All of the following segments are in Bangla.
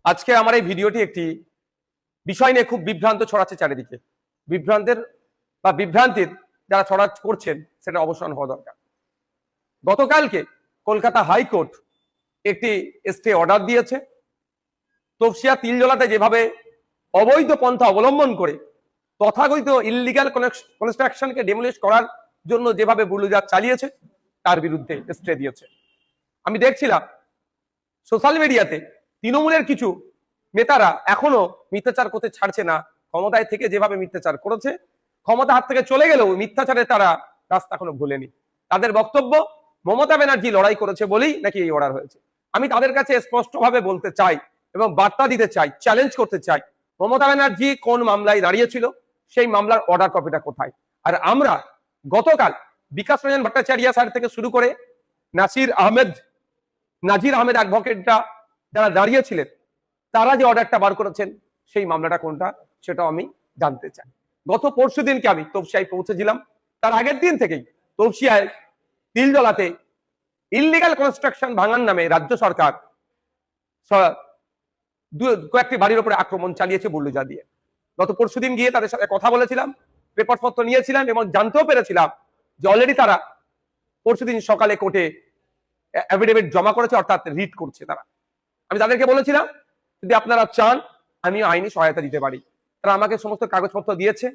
আজকে আমার এই ভিডিওটি একটি বিষয় নিয়ে খুব বিভ্রান্ত ছড়াচ্ছে চারিদিকে। বিভ্রান্তির যারা করছেন সেটা অবসান হওয়া দরকার। গতকালকে কলকাতা হাইকোর্ট একটি স্টে অর্ডার দিয়েছে। তফসিয়া তিলজলাতে যেভাবে অবৈধ পন্থা অবলম্বন করে তথাকথিত ইললিগাল কনস্ট্রাকশনকে ডেমোলিশ করার জন্য যেভাবে বুলডোজার চালিয়েছে তার বিরুদ্ধে স্টে দিয়েছে। আমি দেখছিলাম সোশ্যাল মিডিয়াতে তৃণমূলের কিছু নেতারা এখনো মিথ্যাচার করতে ছাড়ছে না। ক্ষমতায় থেকে যেভাবে মিথ্যাচার করেছে, ক্ষমতা হাত থেকে চলে গেলেও মিথ্যাচারে তারা রাস্তা এখনো ভুলেনি। তাদের বক্তব্য মমতা ব্যানার্জি লড়াই করেছে বলেই নাকি এই অর্ডার হয়েছে। আমি তাদের কাছে স্পষ্টভাবে বলতে চাই এবং বার্তা দিতে চাই, চ্যালেঞ্জ করতে চাই, মমতা ব্যানার্জি কোন মামলায় দাঁড়িয়েছিল, সেই মামলার অর্ডার কপিটা কোথায়? আর আমরা গতকাল বিকাশ রঞ্জন ভট্টাচার্য স্যার থেকে শুরু করে নাজির আহমেদ অ্যাডভোকেটরা যারা দাঁড়িয়েছিলেন তারা যে অর্ডারটা বার করেছেন সেই মামলাটা কোনটা সেটাও আমি জানতে চাই। গত পরশু দিনকে আমি তফসিয়ায় পৌঁছেছিলাম। তার আগের দিন থেকেই তফসিয়ায় তিলজলাতে ইললিগাল কনস্ট্রাকশন ভাঙার নামে রাজ্য সরকার কয়েকটি বাড়ির উপরে আক্রমণ চালিয়েছে বুলডোজার দিয়ে। গত পরশু দিন গিয়ে তাদের সাথে কথা বলেছিলাম, পেপারপত্র নিয়েছিলাম এবং জানতেও পেরেছিলাম যে অলরেডি তারা পরশু দিন সকালে কোর্টে অ্যাফিডেভিট জমা করেছে, অর্থাৎ রিট করছে তারা। আমি তাদেরকে বলেছিলাম যদি আপনারা চান আমি আইনি সহায়তা দিতে পারি। তারা আমাকে সমস্ত কাগজপত্র দিয়েছে।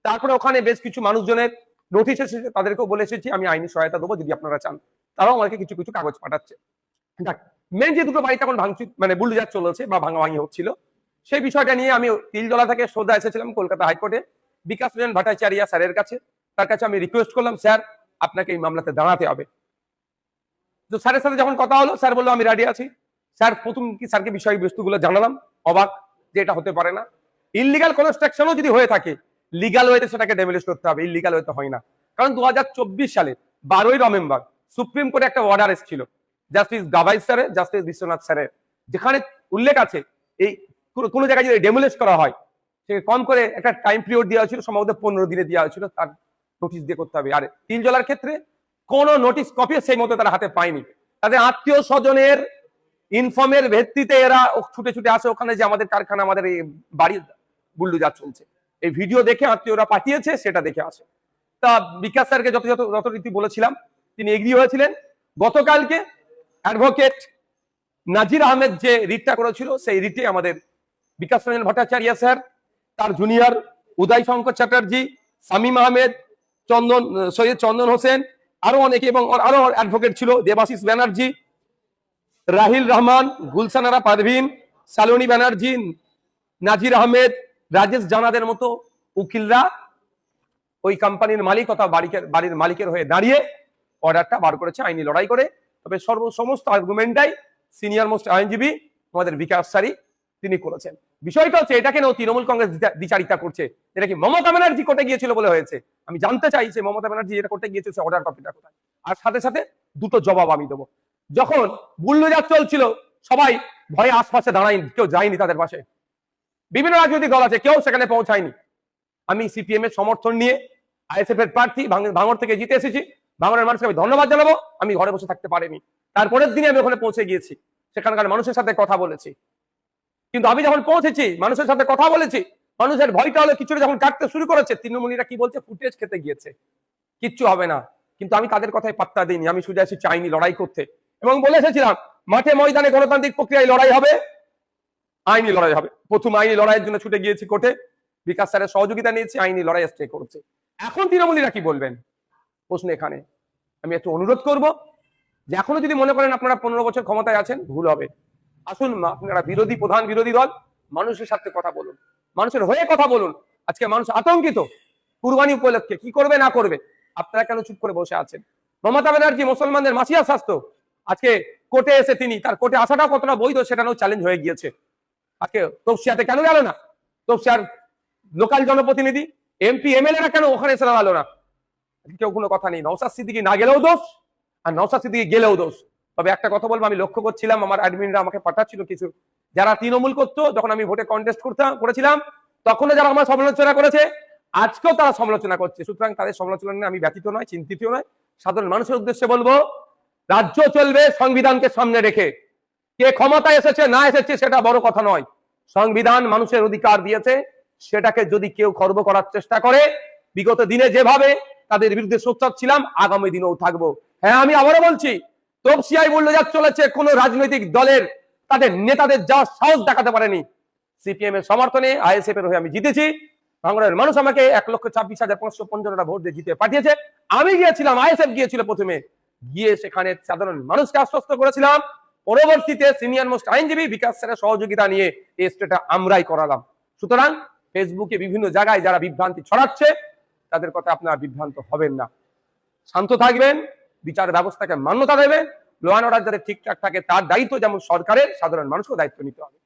তারপরে ওখানে বেশ কিছু মানুষজনের নোটিশ এসেছে, তাদেরকেও বলে এসেছি আমি আইনি সহায়তা দেবো যদি আপনারা চান। তারাও আমাকে কিছু কিছু কাগজ পাঠাচ্ছে। মেন যে দুটো বাড়িতে এখন বুলডোজার চলেছে বা ভাঙাভাঙি হচ্ছিল সেই বিষয়টা নিয়ে আমি তিলজলা থেকে সোজা এসেছিলাম কলকাতা হাইকোর্টে বিকাশ রঞ্জন ভট্টাচার্য স্যারের কাছে। তার কাছে আমি রিকোয়েস্ট করলাম, স্যার আপনাকে এই মামলাতে দাঁড়াতে হবে। তো স্যারের সাথে যখন কথা হলো, স্যার বললো আমি রেডি আছি। স্যার প্রথম কি স্যারকে বিষয়বস্তুগুলো জানালাম, অবাক যে এটা হতে পারে না। ইললিগাল কনস্ট্রাকশনও যদি হয়ে থাকে লিগাল ওয়েতে সেটাকে ডেমোলিশ করতে হবে, ইললিগাল ওয়েতে হয় না। কারণ 2024 সালে 12ই নভেম্বর সুপ্রিম কোর্টে একটা অর্ডার এসেছিল জাস্টিস গাভাই স্যারের, জাস্টিস বিশ্বনাথ স্যারের, যেখানে উল্লেখ আছে এই কোন জায়গায় যদি ডেমোলিশ করা হয় সে কম করে একটা টাইম পিরিয়ড দেওয়া হয়েছিল, সম্ভবত 15 দিনে দেওয়া হয়েছিল, তার নোটিশ দিয়ে করতে হবে। আর তিলজলার ক্ষেত্রে কোনো নোটিশ কপি সেই মতো তারা হাতে পায়নি। তাদের আত্মীয় স্বজনের ইনফর্মের ভিত্তিতে এরা ছুটে ছুটে আসে ওখানে যে আমাদের কারখানা, আমাদের এই বাড়ির বুলডোজার চলছে। এই ভিডিও দেখে আত্মীয়রা পাঠিয়েছে, সেটা দেখে আসে। তা বিকাশ স্যারকে যথারীতি বলেছিলাম, তিনি এগ্রি হয়েছিলেন। গতকালকে অ্যাডভোকেট নাজির আহমেদ যে রিটটা করেছিল সেই রিটে আমাদের বিকাশ রঞ্জন ভট্টাচার্য স্যার, তার জুনিয়র উদয় শঙ্কর চ্যাটার্জি, শামীম আহমেদ, সৈয়দ চন্দন হোসেন, আরো অনেকে এবং আরো অ্যাডভোকেট ছিল, দেবাশিস ব্যানার্জি, রাহিল রহমান, গুলশানারা পারভিন, সালোনি ব্যানার্জি, নাজির আহমেদ, রাজেশ জানাদের মতো উকিলরা ওই কোম্পানির মালিক অথবা বাড়ির মালিকের হয়ে দাঁড়িয়ে অর্ডারটা বার করেছে আইনি লড়াই করে। তবে সমস্ত আর্গুমেন্টটাই সিনিয়র মোস্ট আইনজীবী আমাদের বিকাশ স্যারই তিনি করেছেন। বিষয়টা হচ্ছে এটা কেন তৃণমূল কংগ্রেস দ্বিচারিতা করছে, এটা কি মমতা ব্যানার্জি কোর্টে গিয়েছিল বলে হয়েছে? আমি জানতে চাই যে মমতা ব্যানার্জি যেটা কোর্টে গিয়েছে সে অর্ডার কপিটা কোথায়। আর সাথে সাথে দুটো জবাব আমি দেবো। যখন বুলডোজার চলছিল সবাই ভয়ে আশপাশে দাঁড়ায়নি, কেউ যায়নি তাদের পাশে। বিভিন্ন রাজনৈতিক দল আছে, কেউ সেখানে পৌঁছায়নি। আমি সিপিএম এর সমর্থন নিয়ে আইএসএফ এর প্রার্থী ভাঙড় থেকে জিতে এসেছি। ভাঙড়ের মানুষকে আমি ধন্যবাদ জানাবো, আমি ঘরে বসে থাকতে পারিনি। তারপরের দিনে আমি ওখানে পৌঁছে গিয়েছি, সেখানকার মানুষের সাথে কথা বলেছি। কিন্তু আমি যখন পৌঁছেছি মানুষের সাথে কথা বলেছি, মানুষের ভয়টা হলো কিছুটা যখন কাটতে শুরু করেছে, তৃণমূলীরা কি বলছে ফুটেজ খেতে গিয়েছে, কিচ্ছু হবে না। কিন্তু আমি তাদের কথায় পাত্তা দিইনি, আমি শুধু এসেছি আইনি লড়াই করতে এবং বলে এসেছিলাম মাঠে ময়দানে গণতান্ত্রিক প্রক্রিয়ায় লড়াই হবে, আইনি লড়াই হবে। প্রথম আইনি লড়াইয়ের জন্য ছুটে গিয়েছি কোর্টে, বিকাশ স্যারের সহযোগিতা নিয়েছি, আইনি লড়াই স্টে করছে। এখন তৃণমূলীরা কি বলবেন প্রশ্ন এখানে। আমি একটু অনুরোধ করব যে এখনো যদি মনে করেন আপনারা 15 বছর ক্ষমতায় আছেন, ভুল হবে। আসুন আপনারা প্রধান বিরোধী দল, মানুষের সাথে কথা বলুন, মানুষের হয়ে কথা বলুন। আজকে মানুষ আতঙ্কিত কুরবানি উপলক্ষে, কি করবে না করবে, আপনারা কেন চুপ করে বসে আছেন? মমতা ব্যানার্জি মুসলমানদের মাসিয়া স্বাস্থ্য আজকে কোর্টে এসে তিনি তার কোর্টে আসাটা কতটা বৈধ সেটাও চ্যালেঞ্জ হয়ে গিয়েছে। আজকে তফসিয়াতে কেন গেল না? তফসিয়ার লোকাল জনপ্রতিনিধি এমপি এমএলএরা কেন ওখানে এসে দাঁড়ালো না? কেউ কোনো কথা নেই। নওশাদ সিদ্দিকী না গেলেও দোষ, আর নওশাদ সিদ্দিকী গেলেও দোষ। তবে একটা কথা বলবো, আমি লক্ষ্য করছিলাম আমার অ্যাডমিনরা আমাকে পাঠাচ্ছিল কিছু যারা তৃণমূল করতো, যখন আমি ভোটে কন্টেস্ট করেছিলাম তখনও যারা আমার সমালোচনা করেছে আজকেও তারা সমালোচনা করছে। সুতরাং তাদের সমালোচনা নিয়ে আমি ব্যথিত নয়, চিন্তিত নয়। সাধারণ মানুষের উদ্দেশ্যে বলবো রাজ্য চলবে সংবিধানকে সামনে রেখে। কে ক্ষমতায় এসেছে না এসেছে সেটা বড় কথা নয়। সংবিধান মানুষের অধিকার দিয়েছে, সেটাকে যদি কেউ খর্ব করার চেষ্টা করে, বিগত দিনে যেভাবে তাদের বিরুদ্ধে সোচ্চার ছিলাম, আগামী দিনেও থাকবো। হ্যাঁ, আমি আবারও বলছি, তপসিয়ায় বুলডোজার চলেছে, কোন রাজনৈতিক দলের তাদের নেতাদের যাওয়ার সাহস দেখাতে পারেনি। সিপিএম এর সমর্থনে আইএসএফ এর হয়ে আমি জিতেছি। বাংলার মানুষ আমাকে 1,26,515টা ভোট দিয়ে জিতে পাঠিয়েছে। আমি গিয়েছিলাম, আইএসএফ গিয়েছিল প্রথমে, গিয়ে সেখানে সাধারণ মানুষকে আশ্বস্ত করেছিলাম। পরবর্তীতে সিনিয়র মোস্ট আইনজীবী বিকাশ স্যারের সহযোগিতা নিয়ে এই স্টেটা আমরাই করালাম। সুতরাং ফেসবুকে বিভিন্ন জায়গায় যারা বিভ্রান্তি ছড়াচ্ছে, তাদের কথা আপনারা বিভ্রান্ত হবেন না, শান্ত থাকবেন, বিচার ব্যবস্থাকে মান্যতা দেবেন। ল অ্যান্ড অর্ডার যাতে ঠিকঠাক থাকে তার দায়িত্ব যেমন সরকারের, সাধারণ মানুষকেও দায়িত্ব নিতে হবে।